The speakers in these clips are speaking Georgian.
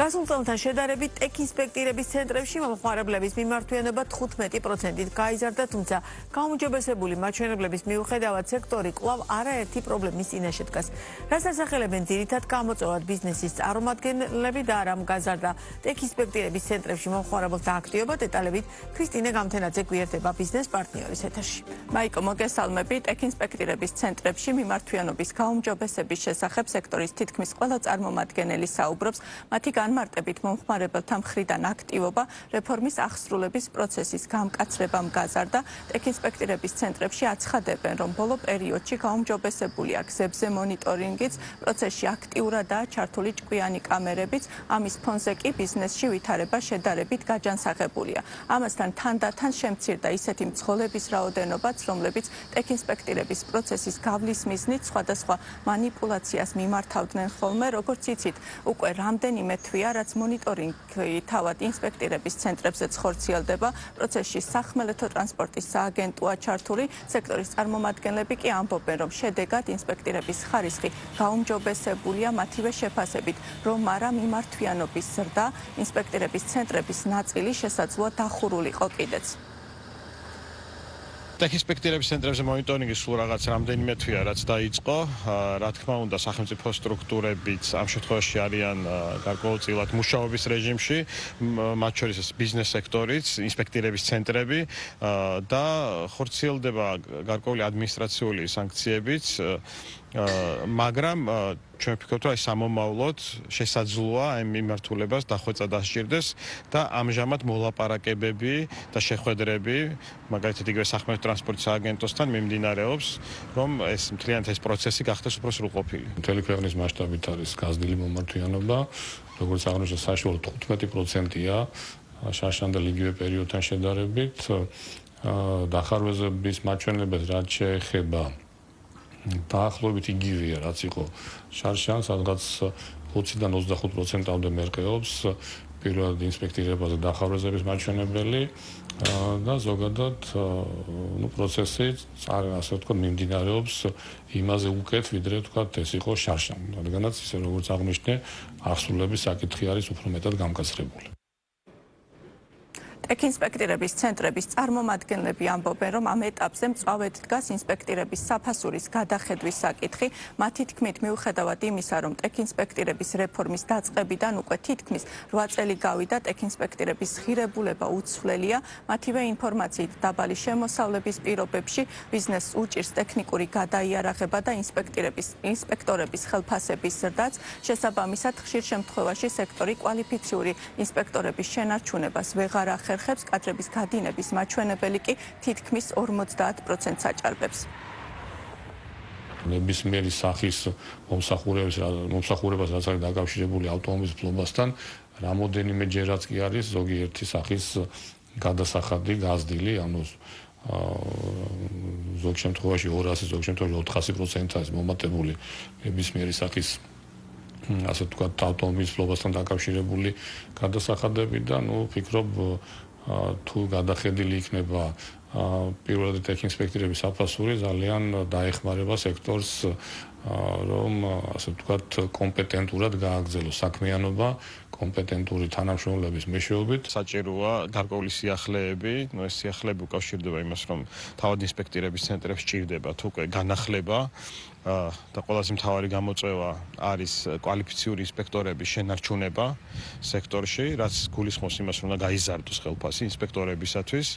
გასულ წელთან შედარებით ტექ ინსპექტირების ცენტრებში მომხმარებლების მიმართვიანობა 15%-ით გაიზარდა, თუმცა გაუმჯობესებული მაჩვენებლების მიუხედავად სექტორი კვლავ არაერთი პრობლემის წინაშე დგას. რაც ასახელებენ ძირითად გამოწვევად ბიზნესის წარმომადგენლები და რამ გაზარდა ტექ ინსპექტირების ცენტრებში მომხმარებელთა აქტივობა, დეტალებით ქრისტინე გამთენაძე გვიერთდება ბიზნეს პარტნიორის ეთერში. მაიკო, მოგესალმები. ტექ ინსპექტირების ცენტრებში მიმართვიანობის გაუმჯობესების შესახებ სექტორის თითქმის ყველა წარმომადგენელი საუბრობს. მათი განმარტებით მომხმარებელთა მხრიდან აქტივობა რეფორმის აღსრულების პროცესის გამკაცრებამ გაზარდა. ტექ ინსპექტირების ცენტრებში აცხადებენ, რომ ბოლო პერიოდში გაუმჯობესებულია გზებზე მონიტორინგიც, პროცესში აქტიურადაა ჩართული ჭკვიანი კამერებიც, ამის ფონზე კი ბიზნესში ვითარება შედარებით გაჯანსაღებულია. ამასთან თანდათან შემცირდა ისეთი მცხოვრების რაოდენობაც, რომლებიც ტექ ინსპექტირების პროცესის გავლის მიზნით სხვადასხვა მანიპულაციას მიმართავდნენ ხოლმე, როგორც იცით, უკვე რამდენიმე თვეა, რაც მონიტორინგი თავად ინსპექტირების ცენტრებზეც ხორციელდება, პროცესში სახმელეთო ტრანსპორტის სააგენტოა ჩართული, სექტორის წარმომადგენლები კი ამბობენ, რომ შედეგად ინსპექტირების ხარისხი გაუმჯობესებულია მათივე შეფასებით, რომ არა მიმართვიანობის ზრდა, ინსპექტირების ცენტრების ნაწილი შესაძლოა დახურულიყო კიდეც. ტექ ინსპექტირების ცენტრებზე მონიტორინგი სულ რაღაც რამდენიმე თვეა რაც დაიწყო, რა თქმა უნდა სახელმწიფო სტრუქტურებიც ამ შემთხვევაში არიან გარკვეულწილად მუშაობის რეჟიმში, მათ შორის ბიზნეს სექტორიც, ინსპექტირების ცენტრები და ხორციელდება გარკვეული ადმინისტრაციული სანქციებიც, მაგრამ ჩვენ ვფიქრობთ, რომ სამომავლოდ შესაძლოა ამ მიმართულებას დახვეწა დასჭირდეს და ამჟამად მოლაპარაკებები და შეხვედრები, მაგალითად იგივე სახმელეთო ტრანსპორტის სააგენტოსთან მიმდინარეობს, რომ ეს მთლიანად ეს პროცესი გახდეს უფრო სრულყოფილი. მთელი ქვეყნის მასშტაბით არის გაზრდილი მომართვიანობა, როგორც აღნიშნე საშუალოდ 15%-ია შარშანდელ იგივე პერიოდთან შედარებით. დახარვეზების მაჩვენებლებს რაც შეეხება დაახლოებით იგივეა, რაც იყო შარშან, სადღაც 20-დან 25%-მდე მერყეობს პირველად ინსპექტირებაზე დახარვეზების მაჩვენებელი და ზოგადად პროცესი ასე ვთქვათ მიმდინარეობს იმაზე უკეთ, ვიდრე ვთქვათ ეს იყო შარშან, რადგანაც ისე როგორც აღნიშნე, აღსრულების საკითხი არის უფრო მეტად გამკაცრებული. ტექ ინსპექტირების ცენტრების წარმომადგენლები ამბობენ, რომ ამ ეტაპზე მწვავედ დგას ინსპექტირების საფასურის გადახედვის საკითხი. მათი თქმით, მიუხედავად იმისა, რომ ტექ ინსპექტირების რეფორმის დაწყებიდან უკვე თითქმის 8 წელი გავიდა, ტექ ინსპექტირების ღირებულება უცვლელია. მათივე ინფორმაციით, დაბალი შემოსავლების პირობებში ბიზნესს უჭირს ტექნიკური გადაიარაღება და ინსპექტორების ხელფასების ზრდაც. შესაბამისად, ხშირ შემთხვევაში სექტორი კვალიფიციური ინსპექტორების შენარჩუნებას ვეღარ ახერხებს. კადრების გადინების მაჩვენებელი კი თითქმის 50%-ს აჭარბებს. ნებისმიერი სახის მომსახურებას რაც არის დაკავშირებული ავტომობილის ფლობასთან, რამოდენიმეჯერაც კი არის ზოგიერთი სახის გადასახადი გაზრდილი, ანუ ზოგ შემთხვევაში 200, ზოგ შემთხვევაში 400%-ს მომატებული ნებისმიერი სახის ასე ვთქვათ ავტომობილის ფლობასთან დაკავშირებული გადასახადები და ვფიქრობ თუ გადახედილი იქნება პირველად ტექ ინსპექტირების საფასური ძალიან დაეხმარება სექტორს რომ ასე ვთქვათ კომპეტენტურად გააგრძელოს საქმიანობა კომპეტენტური თანამშრომლების მეშვეობით. საჭიროა გარკვეული სიახლეები, ეს სიახლეები უკავშირდება იმას, რომ თავად ინსპექტირების ცენტრებს სჭირდებათ უკვე განახლება და ყველაზე მთავარი გამოწვევა არის კვალიფიციური ინსპექტორების შენარჩუნება სექტორში, რაც გულისხმობს იმას, რომ უნდა გაიზარდოს ხელფასი ინსპექტორებისათვის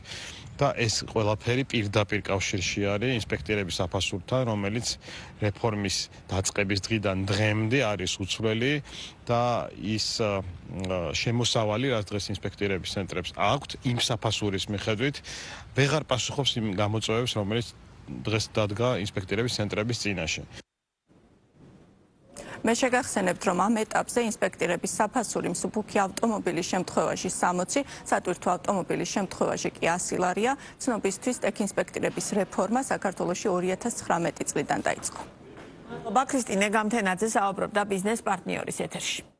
და ეს ყველაფერი პირდაპირ კავშირში არის ინსპექტირების საფასურთან, რომელიც რეფორმის დაწყების დღიდან დღემდე არის უცვლელი და ის შემოსავალი, რაც დღეს ინსპექტირების ცენტრებს აქვთ, იმ საფასურის მიხედვით ვეღარ პასუხობს იმ გამოწვევებს, რომელიც დღეს დადგა ინსპექტირების ცენტრების წინაშე. მე შეგახსენებთ, რომ ამ ეტაპზე ინსპექტირების საფასური მსუბუქი ავტომობილის შემთხვევაში 60, სატვირთო ავტომობილის შემთხვევაში კი 100 ლარია. ცნობისთვის ტექ ინსპექტირების რეფორმა საქართველოში 2019 წლიდან დაიწყო. ქრისტინე გამთენაძე საუბრობდა ბიზნეს პარტნიორის ეთერში.